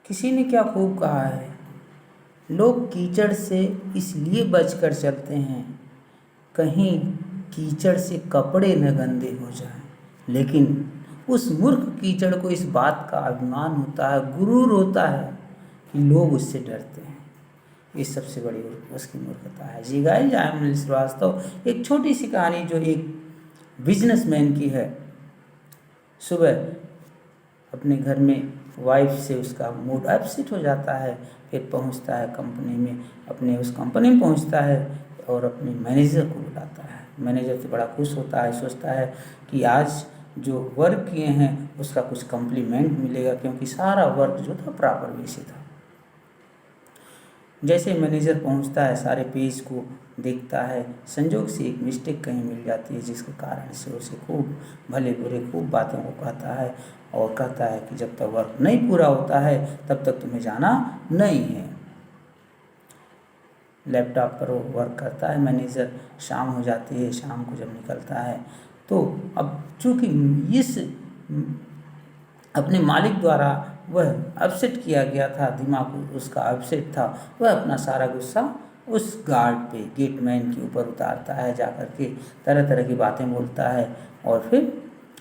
किसी ने क्या खूब कहा है, लोग कीचड़ से इसलिए बचकर चलते हैं कहीं कीचड़ से कपड़े न गंदे हो जाएं। लेकिन उस मूर्ख कीचड़ को इस बात का अभिमान होता है, गुरूर होता है कि लोग उससे डरते हैं। ये सबसे बड़ी उसकी मूर्खता है। जी guys, I am Anil Srivastava. एक छोटी सी कहानी जो एक बिजनेसमैन की है। सुबह अपने घर में वाइफ से उसका मूड अपसेट हो जाता है, फिर पहुंचता है कंपनी में, अपने उस कंपनी में पहुंचता है और अपने मैनेजर को बुलाता है। मैनेजर तो बड़ा खुश होता है, सोचता है कि आज जो वर्क किए हैं उसका कुछ कम्प्लीमेंट मिलेगा, क्योंकि सारा वर्क जो था प्रॉपर वे से था। जैसे मैनेजर पहुंचता है, सारे पेज को देखता है, संजोग से एक मिस्टेक कहीं मिल जाती है, जिसके कारण से उसे खूब भले बुरे खूब बातों को कहता है और कहता है कि जब तक वर्क नहीं पूरा होता है तब तक तुम्हें जाना नहीं है। लैपटॉप पर वो वर्क करता है मैनेजर। शाम हो जाती है, शाम को जब निकलता है तो अब चूँकि इस अपने मालिक द्वारा वह अपसेट किया गया था, दिमाग उसका अपसेट था, वह अपना सारा गुस्सा उस गार्ड पे, गेटमैन के ऊपर उतारता है, जाकर के तरह तरह की बातें बोलता है और फिर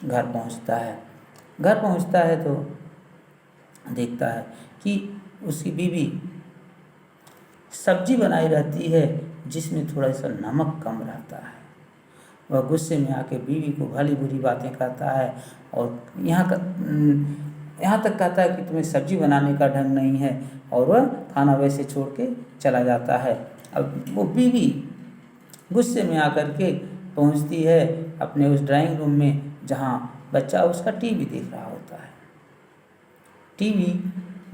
घर पहुंचता है। घर पहुंचता है तो देखता है कि उसकी बीवी सब्जी बनाई रहती है जिसमें थोड़ा सा नमक कम रहता है। वह गुस्से में आके बीवी को भली बुरी बातें कहता है और यहाँ तक कहता है कि तुम्हें सब्जी बनाने का ढंग नहीं है, और वह खाना वैसे छोड़ के चला जाता है। अब वो बीवी गुस्से में आकर के पहुँचती है अपने उस ड्राइंग रूम में, जहाँ बच्चा उसका टीवी देख रहा होता है। टीवी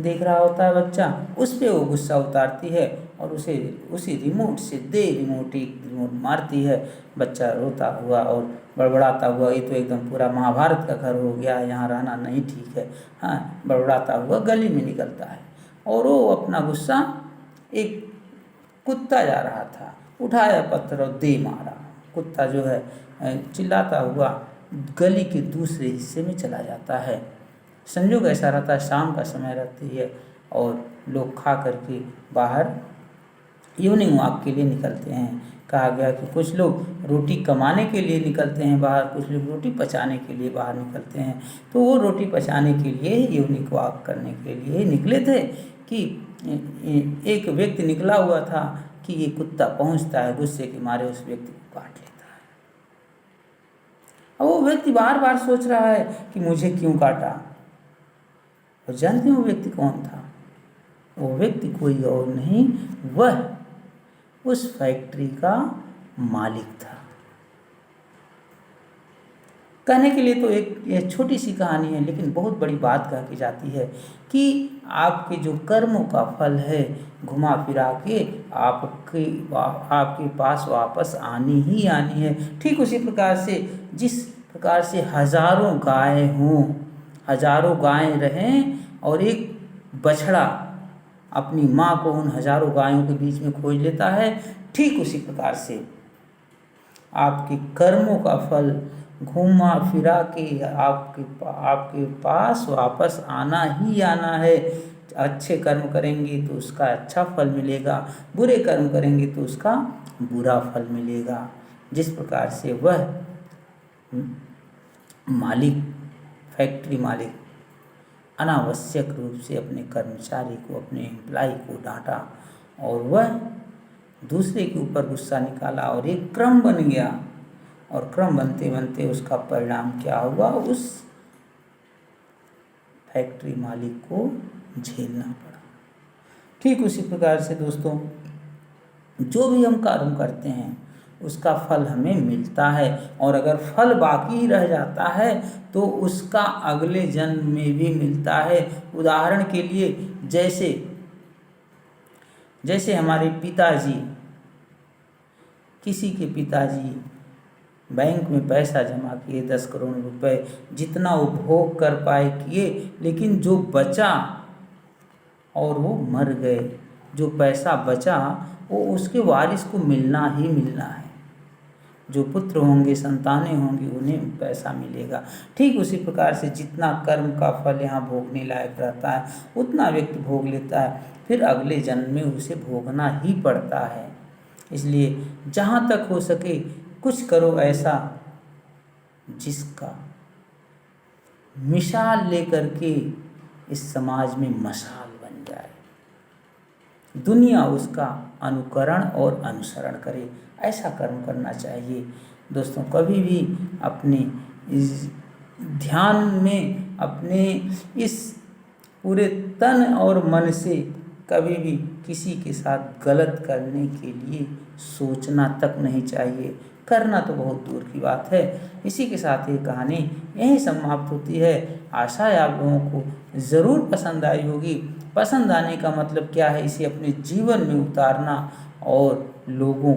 देख रहा होता है बच्चा, उस पर वो गुस्सा उतारती है और उसे उसी रिमोट से रिमोट मारती है। बच्चा रोता हुआ और बड़बड़ाता हुआ, ये तो एकदम पूरा महाभारत का घर हो गया है, यहाँ रहना नहीं ठीक है, हाँ, बड़बड़ाता हुआ गली में निकलता है। और वो अपना गुस्सा, एक कुत्ता जा रहा था, उठाया पत्थर और दे मारा। कुत्ता जो है चिल्लाता हुआ गली के दूसरे हिस्से में चला जाता है। संजोग ऐसा रहता है, शाम का समय रहती है और लोग खा करके बाहर इवनिंग वॉक के लिए निकलते हैं। कहा गया कि कुछ लोग रोटी कमाने के लिए निकलते हैं बाहर, कुछ लोग रोटी पचाने के लिए बाहर निकलते हैं। तो वो रोटी पचाने के लिए इवनिंग वॉक करने के लिए निकले थे कि एक व्यक्ति निकला हुआ था कि ये कुत्ता पहुंचता है, गुस्से के मारे उस व्यक्ति को काट लेता है। अब वो व्यक्ति बार बार सोच रहा है कि मुझे क्यों काटा। और जानते हैं वो व्यक्ति कौन था? वो व्यक्ति कोई और नहीं, वह उस फैक्ट्री का मालिक था। कहने के लिए तो एक छोटी सी कहानी है, लेकिन बहुत बड़ी बात कह के जाती है कि आपके जो कर्मों का फल है, घुमा फिरा के आपके पास वापस आनी ही आनी है। ठीक उसी प्रकार से, जिस प्रकार से हजारों गाय हों, हजारों गायें रहें और एक बछड़ा अपनी माँ को उन हजारों गायों के बीच में खोज लेता है, ठीक उसी प्रकार से आपके कर्मों का फल घूमा फिरा के आपके पास वापस आना ही आना है। अच्छे कर्म करेंगे तो उसका अच्छा फल मिलेगा, बुरे कर्म करेंगे तो उसका बुरा फल मिलेगा। जिस प्रकार से वह मालिक, फैक्ट्री मालिक अनावश्यक रूप से अपने कर्मचारी को, अपने एम्प्लॉय को डांटा और वह दूसरे के ऊपर गुस्सा निकाला और एक क्रम बन गया, और क्रम बनते बनते उसका परिणाम क्या हुआ, उस फैक्ट्री मालिक को झेलना पड़ा। ठीक उसी प्रकार से दोस्तों, जो भी हम कर्म करते हैं उसका फल हमें मिलता है, और अगर फल बाकी रह जाता है तो उसका अगले जन्म में भी मिलता है। उदाहरण के लिए जैसे हमारे पिताजी, किसी के पिताजी बैंक में पैसा जमा किए 10 करोड़ रुपए, जितना वो भोग कर पाए किए, लेकिन जो बचा और वो मर गए, जो पैसा बचा वो उसके वारिस को मिलना ही मिलना है। जो पुत्र होंगे, संतानें होंगी, उन्हें पैसा मिलेगा। ठीक उसी प्रकार से जितना कर्म का फल यहाँ भोगने लायक रहता है उतना व्यक्ति भोग लेता है, फिर अगले जन्म में उसे भोगना ही पड़ता है। इसलिए जहाँ तक हो सके कुछ करो ऐसा जिसका मिसाल लेकर के इस समाज में मशाल बन जाए, दुनिया उसका अनुकरण और अनुसरण करे, ऐसा कर्म करना चाहिए। दोस्तों, कभी भी अपने इस ध्यान में, अपने इस पूरे तन और मन से कभी भी किसी के साथ गलत करने के लिए सोचना तक नहीं चाहिए। करना तो बहुत दूर की बात है। इसी के साथ ये कहानी यहीं समाप्त होती है। आशा है आप लोगों को ज़रूर पसंद आई होगी। पसंद आने का मतलब क्या है, इसे अपने जीवन में उतारना और लोगों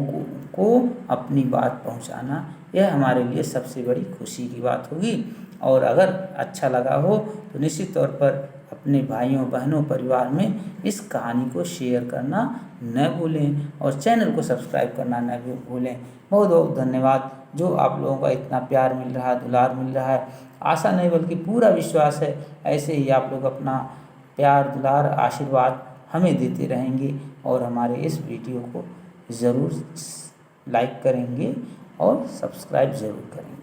को अपनी बात पहुंचाना, यह हमारे लिए सबसे बड़ी खुशी की बात होगी। और अगर अच्छा लगा हो तो निश्चित तौर पर अपने भाइयों बहनों परिवार में इस कहानी को शेयर करना न भूलें और चैनल को सब्सक्राइब करना न भूलें। बहुत बहुत धन्यवाद। जो आप लोगों का इतना प्यार मिल रहा है, दुलार मिल रहा है, आशा नहीं बल्कि पूरा विश्वास है ऐसे ही आप लोग अपना प्यार, दुलार, आशीर्वाद हमें देते रहेंगे और हमारे इस वीडियो को ज़रूर लाइक करेंगे और सब्सक्राइब ज़रूर करेंगे।